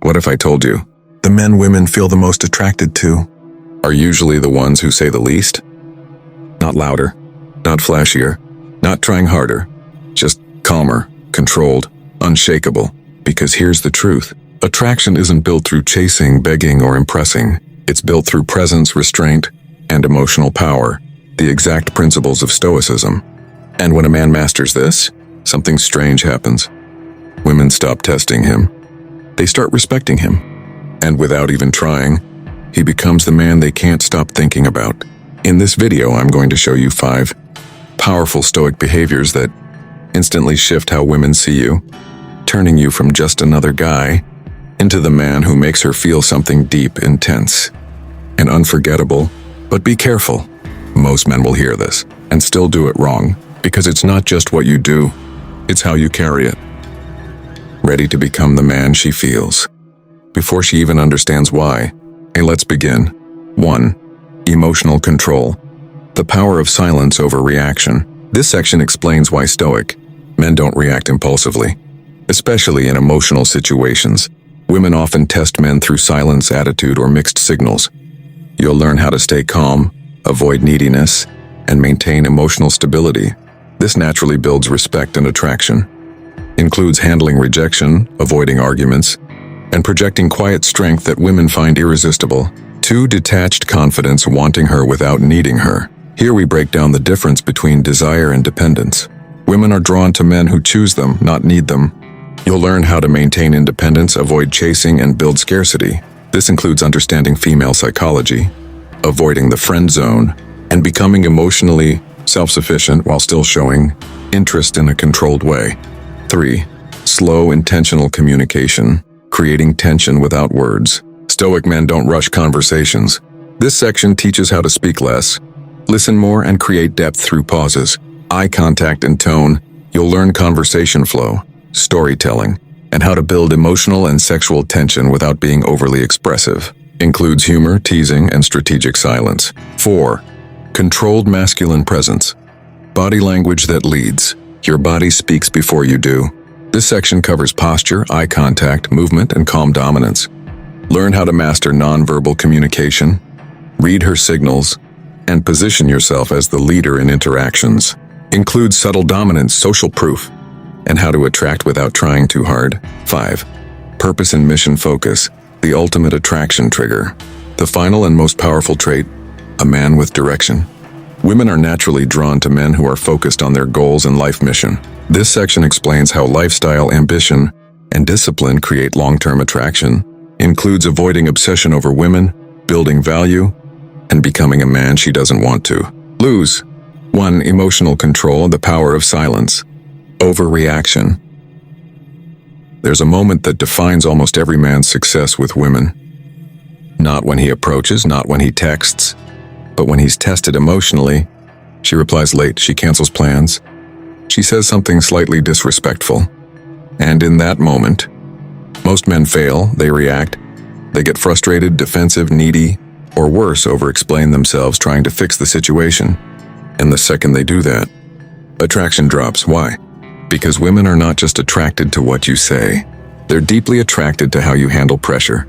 What if I told you? The men women feel the most attracted to are usually the ones who say the least. Not louder, not flashier, not trying harder, just calmer, controlled, unshakable. Because here's the truth. Attraction isn't built through chasing, begging, or impressing. It's built through presence, restraint, and emotional power, the exact principles of Stoicism. And when a man masters this, something strange happens. Women stop testing him. They start respecting him. And without even trying, he becomes the man they can't stop thinking about. In this video, I'm going to show you 5 powerful Stoic behaviors that instantly shift how women see you, turning you from just another guy into the man who makes her feel something deep, intense, and unforgettable. But be careful. Most men will hear this and still do it wrong, because it's not just what you do, it's how you carry it. Ready to become the man she feels, before she even understands why. Hey, let's begin. 1. Emotional control. The power of silence over reaction. This section explains why Stoic men don't react impulsively, especially in emotional situations. Women often test men through silence, attitude, or mixed signals. You'll learn how to stay calm, avoid neediness, and maintain emotional stability. This naturally builds respect and attraction. Includes handling rejection, avoiding arguments, and projecting quiet strength that women find irresistible. 2. Detached confidence, wanting her without needing her. Here we break down the difference between desire and dependence. Women are drawn to men who choose them, not need them. You'll learn how to maintain independence, avoid chasing, and build scarcity. This includes understanding female psychology, avoiding the friend zone, and becoming emotionally self-sufficient while still showing interest in a controlled way. 3. Slow, intentional communication, creating tension without words. Stoic men don't rush conversations. This section teaches how to speak less, listen more, and create depth through pauses, eye contact, and tone. You'll learn conversation flow, storytelling, and how to build emotional and sexual tension without being overly expressive. Includes humor, teasing, and strategic silence. 4. Controlled masculine presence. Body language that leads. Your body speaks before you do. This section covers posture, eye contact, movement, and calm dominance. Learn how to master nonverbal communication, read her signals, and position yourself as the leader in interactions. Includes subtle dominance, social proof, and how to attract without trying too hard. 5. Purpose and mission focus, the ultimate attraction trigger. The final and most powerful trait, a man with direction. Women are naturally drawn to men who are focused on their goals and life mission. This section explains how lifestyle, ambition, and discipline create long-term attraction. Includes avoiding obsession over women, building value, and becoming a man she doesn't want to lose. 1. Emotional control, the power of silence. Overreaction. There's a moment that defines almost every man's success with women. Not when he approaches, not when he texts, but when he's tested emotionally. She replies late, she cancels plans, she says something slightly disrespectful. And in that moment, most men fail, they react, they get frustrated, defensive, needy, or worse, over-explain themselves trying to fix the situation. And the second they do that, attraction drops. Why? Because women are not just attracted to what you say, they're deeply attracted to how you handle pressure.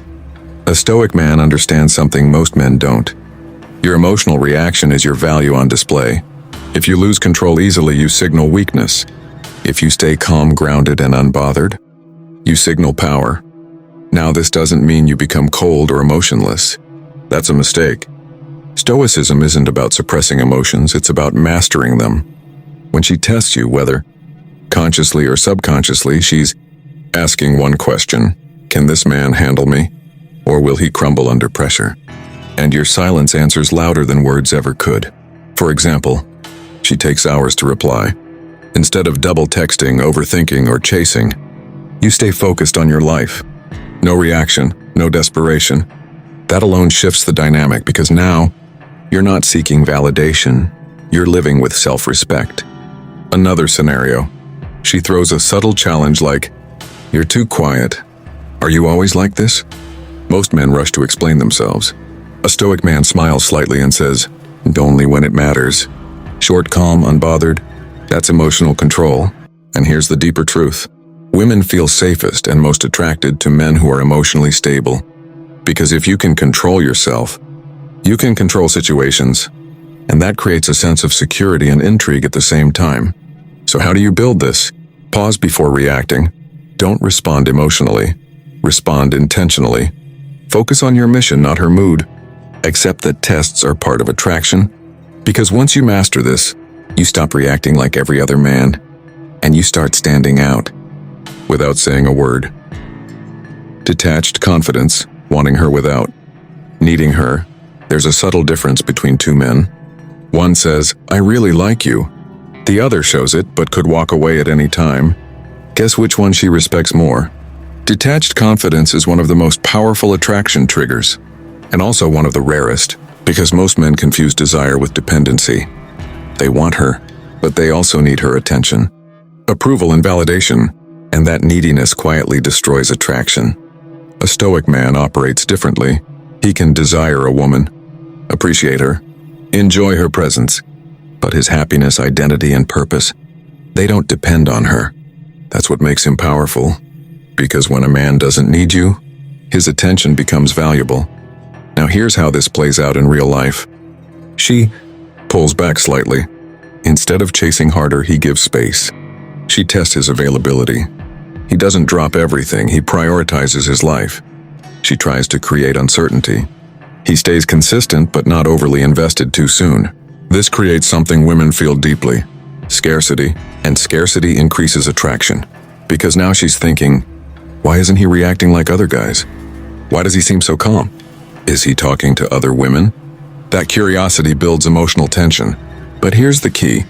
A Stoic man understands something most men don't. Your emotional reaction is your value on display. If you lose control easily, you signal weakness. If you stay calm, grounded, and unbothered, you signal power. Now, this doesn't mean you become cold or emotionless. That's a mistake. Stoicism isn't about suppressing emotions, it's about mastering them. When she tests you, whether consciously or subconsciously, she's asking one question: can this man handle me? Or will he crumble under pressure? And your silence answers louder than words ever could. For example, she takes hours to reply. Instead of double texting, overthinking, or chasing, you stay focused on your life. No reaction, no desperation. That alone shifts the dynamic, because now you're not seeking validation, you're living with self-respect. Another scenario. She throws a subtle challenge like, "You're too quiet. Are you always like this?" Most men rush to explain themselves. A Stoic man smiles slightly and says, "Only when it matters." Short, calm, unbothered. That's emotional control. And here's the deeper truth. Women feel safest and most attracted to men who are emotionally stable. Because if you can control yourself, you can control situations, and that creates a sense of security and intrigue at the same time. So how do you build this? Pause before reacting. Don't respond emotionally. Respond intentionally. Focus on your mission, not her mood. Accept that tests are part of attraction, because once you master this, you stop reacting like every other man, and you start standing out without saying a word. Detached confidence, wanting her without needing her. There's a subtle difference between two men. One says, "I really like you." The other shows it, but could walk away at any time. Guess which one she respects more? Detached confidence is one of the most powerful attraction triggers, and also one of the rarest, because most men confuse desire with dependency. They want her, but they also need her attention, approval and validation, and that neediness quietly destroys attraction. A Stoic man operates differently. He can desire a woman, appreciate her, enjoy her presence, but his happiness, identity, and purpose, they don't depend on her. That's what makes him powerful, because when a man doesn't need you, his attention becomes valuable. Now here's how this plays out in real life. She pulls back slightly. Instead of chasing harder, he gives space. She tests his availability. He doesn't drop everything, he prioritizes his life. She tries to create uncertainty. He stays consistent but not overly invested too soon. This creates something women feel deeply: scarcity, and scarcity increases attraction. Because now she's thinking, why isn't he reacting like other guys? Why does he seem so calm? Is he talking to other women? That curiosity builds emotional tension. But here's the key.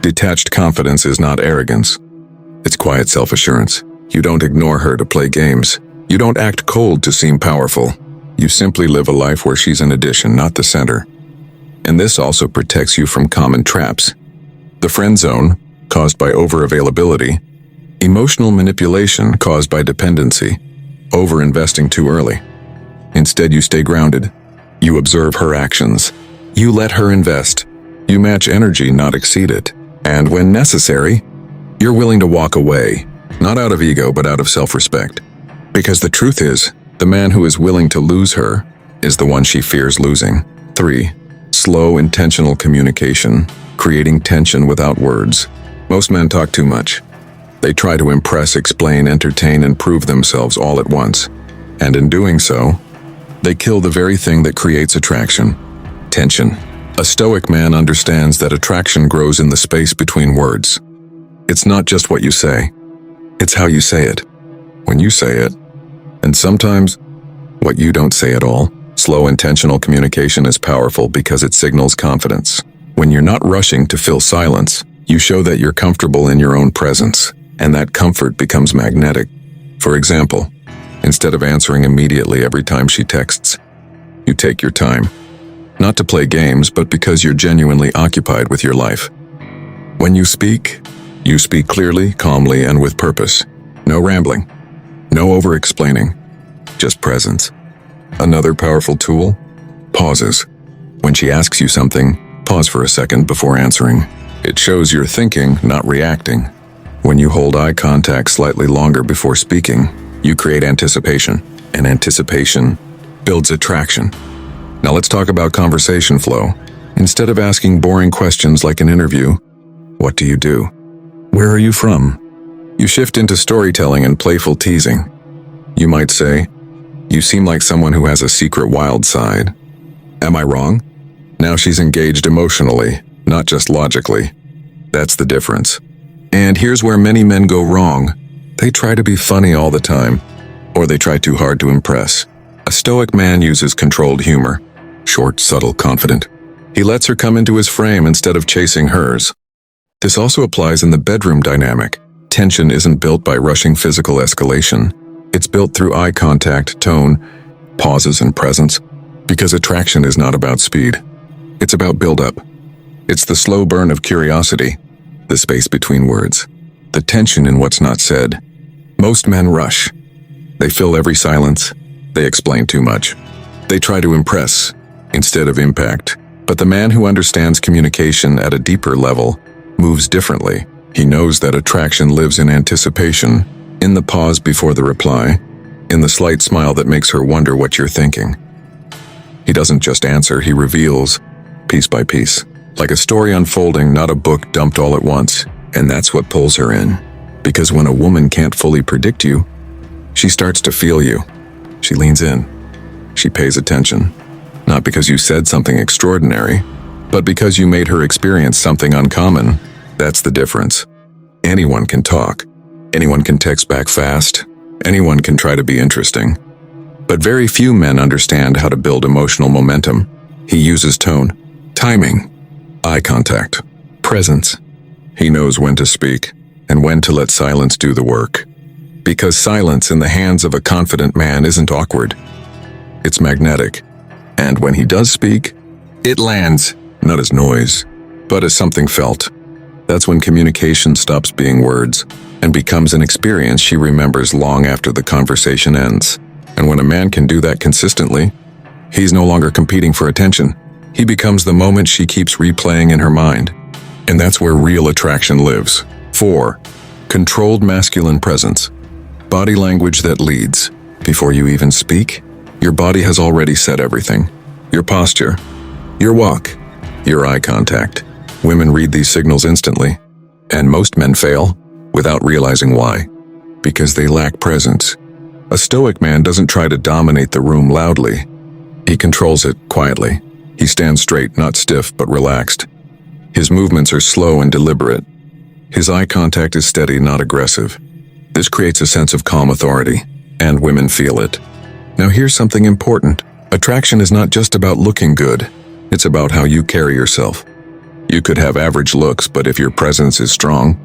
Detached confidence is not arrogance. It's quiet self-assurance. You don't ignore her to play games. You don't act cold to seem powerful. You simply live a life where she's an addition, not the center. And this also protects you from common traps. The friend zone, caused by over-availability. Emotional manipulation, caused by dependency. Over-investing too early. Instead, you stay grounded. You observe her actions. You let her invest. You match energy, not exceed it. And when necessary, you're willing to walk away, not out of ego, but out of self-respect. Because the truth is, the man who is willing to lose her is the one she fears losing. 3. Slow, intentional communication, creating tension without words. Most men talk too much. They try to impress, explain, entertain, and prove themselves all at once. And in doing so, they kill the very thing that creates attraction: tension. A Stoic man understands that attraction grows in the space between words. It's not just what you say, it's how you say it, when you say it, and sometimes what you don't say at all. Slow, intentional communication is powerful because it signals confidence. When you're not rushing to fill silence, you show that you're comfortable in your own presence, and that comfort becomes magnetic. For example, instead of answering immediately every time she texts, you take your time. Not to play games, but because you're genuinely occupied with your life. When you speak clearly, calmly, and with purpose. No rambling, no over-explaining, just presence. Another powerful tool? Pauses. When she asks you something, pause for a second before answering. It shows you're thinking, not reacting. When you hold eye contact slightly longer before speaking, you create anticipation, and anticipation builds attraction. Now let's talk about conversation flow. Instead of asking boring questions like an interview, what do you do? Where are you from? You shift into storytelling and playful teasing. You might say, you seem like someone who has a secret wild side. Am I wrong? Now she's engaged emotionally, not just logically. That's the difference. And here's where many men go wrong. They try to be funny all the time, or they try too hard to impress. A Stoic man uses controlled humor. Short, subtle, confident. He lets her come into his frame instead of chasing hers. This also applies in the bedroom dynamic. Tension isn't built by rushing physical escalation. It's built through eye contact, tone, pauses, and presence. Because attraction is not about speed. It's about build-up. It's the slow burn of curiosity, the space between words, the tension in what's not said. Most men rush. They fill every silence. They explain too much. They try to impress instead of impact. But the man who understands communication at a deeper level moves differently. He knows that attraction lives in anticipation In the pause before the reply, in the slight smile that makes her wonder what you're thinking. He doesn't just answer, he reveals, piece by piece. Like a story unfolding, not a book dumped all at once. And that's what pulls her in. Because when a woman can't fully predict you, she starts to feel you. She leans in. She pays attention. Not because you said something extraordinary, but because you made her experience something uncommon. That's the difference. Anyone can talk. Anyone can text back fast. Anyone can try to be interesting. But very few men understand how to build emotional momentum. He uses tone, timing, eye contact, presence. He knows when to speak and when to let silence do the work. Because silence in the hands of a confident man isn't awkward. It's magnetic. And when he does speak, it lands, not as noise, but as something felt. That's when communication stops being words and becomes an experience she remembers long after the conversation ends. And when a man can do that consistently, he's no longer competing for attention. He becomes the moment she keeps replaying in her mind. And that's where real attraction lives. 4. Controlled masculine presence. Body language that leads. Before you even speak, your body has already said everything. Your posture, your walk, your eye contact. Women read these signals instantly, and most men fail without realizing why. Because they lack presence. A Stoic man doesn't try to dominate the room loudly. He controls it quietly. He stands straight, not stiff, but relaxed. His movements are slow and deliberate. His eye contact is steady, not aggressive. This creates a sense of calm authority, and women feel it. Now here's something important. Attraction is not just about looking good. It's about how you carry yourself. You could have average looks, but if your presence is strong,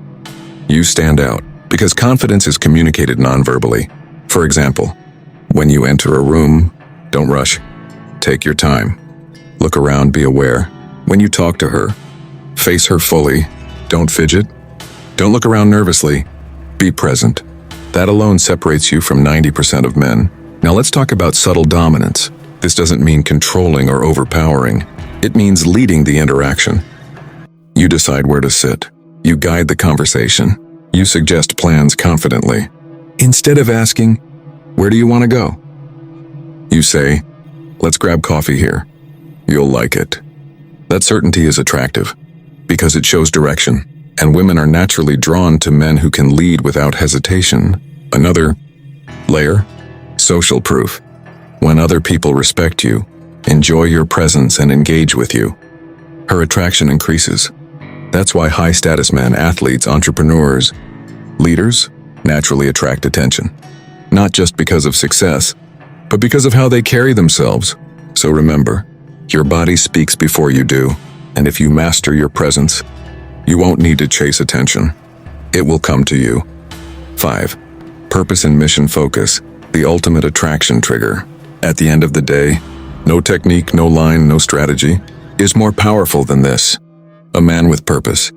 you stand out. Because confidence is communicated nonverbally. For example, when you enter a room, don't rush. Take your time. Look around, be aware. When you talk to her, face her fully. Don't fidget. Don't look around nervously. Be present. That alone separates you from 90% of men. Now let's talk about subtle dominance. This doesn't mean controlling or overpowering. It means leading the interaction. You decide where to sit. You guide the conversation. You suggest plans confidently. Instead of asking, "Where do you want to go?" you say, "Let's grab coffee here. You'll like it." That certainty is attractive because it shows direction, and women are naturally drawn to men who can lead without hesitation. Another layer, social proof. When other people respect you, enjoy your presence, and engage with you, her attraction increases. That's why high-status men, athletes, entrepreneurs, leaders naturally attract attention. Not just because of success, but because of how they carry themselves. So remember, your body speaks before you do, and if you master your presence, you won't need to chase attention. It will come to you. 5. Purpose and mission focus, the ultimate attraction trigger. At the end of the day, no technique, no line, no strategy is more powerful than this. A man with purpose.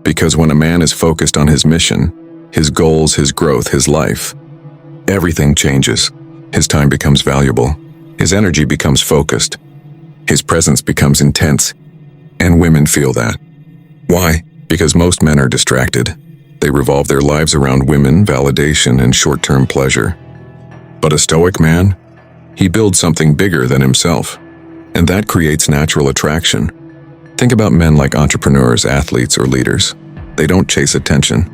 Because when a man is focused on his mission, his goals, his growth, his life, everything changes. His time becomes valuable. His energy becomes focused. His presence becomes intense. And women feel that. Why? Because most men are distracted. They revolve their lives around women, validation, and short-term pleasure. But a Stoic man? He builds something bigger than himself. And that creates natural attraction. Think about men like entrepreneurs, athletes, or leaders. They don't chase attention.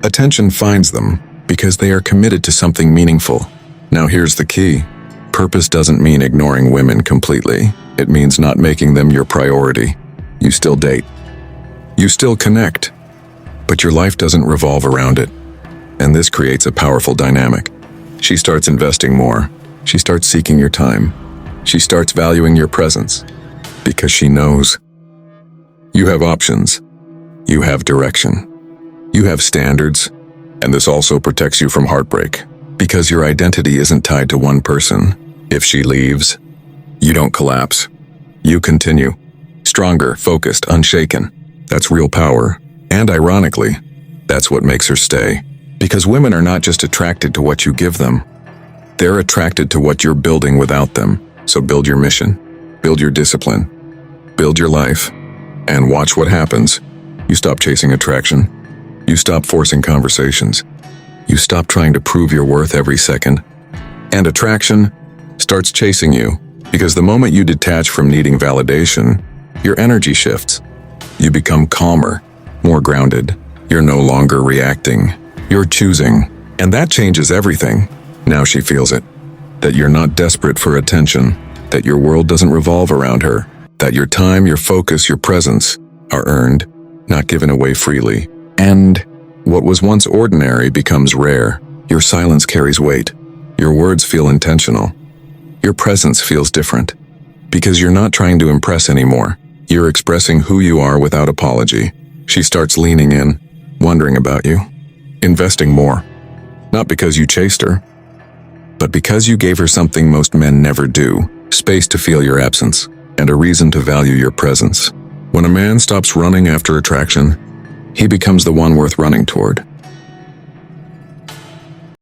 Attention finds them because they are committed to something meaningful. Now here's the key. Purpose doesn't mean ignoring women completely. It means not making them your priority. You still date. You still connect. But your life doesn't revolve around it. And this creates a powerful dynamic. She starts investing more. She starts seeking your time. She starts valuing your presence. Because she knows. You have options. You have direction. You have standards. And this also protects you from heartbreak. Because your identity isn't tied to one person. If she leaves, you don't collapse. You continue. Stronger, focused, unshaken. That's real power. And ironically, that's what makes her stay. Because women are not just attracted to what you give them. They're attracted to what you're building without them. So build your mission. Build your discipline. Build your life. And watch what happens. You stop chasing attraction. You stop forcing conversations. You stop trying to prove your worth every second. And attraction starts chasing you, because the moment you detach from needing validation, your energy shifts. You become calmer, more grounded. You're no longer reacting. You're choosing. And that changes everything. Now she feels it. That you're not desperate for attention. That your world doesn't revolve around her. That your time, your focus, your presence are earned, not given away freely. And what was once ordinary becomes rare. Your silence carries weight. Your words feel intentional. Your presence feels different. Because you're not trying to impress anymore. You're expressing who you are without apology. She starts leaning in, wondering about you, investing more. Not because you chased her, but because you gave her something most men never do, space to feel your absence, and a reason to value your presence. When a man stops running after attraction, he becomes the one worth running toward.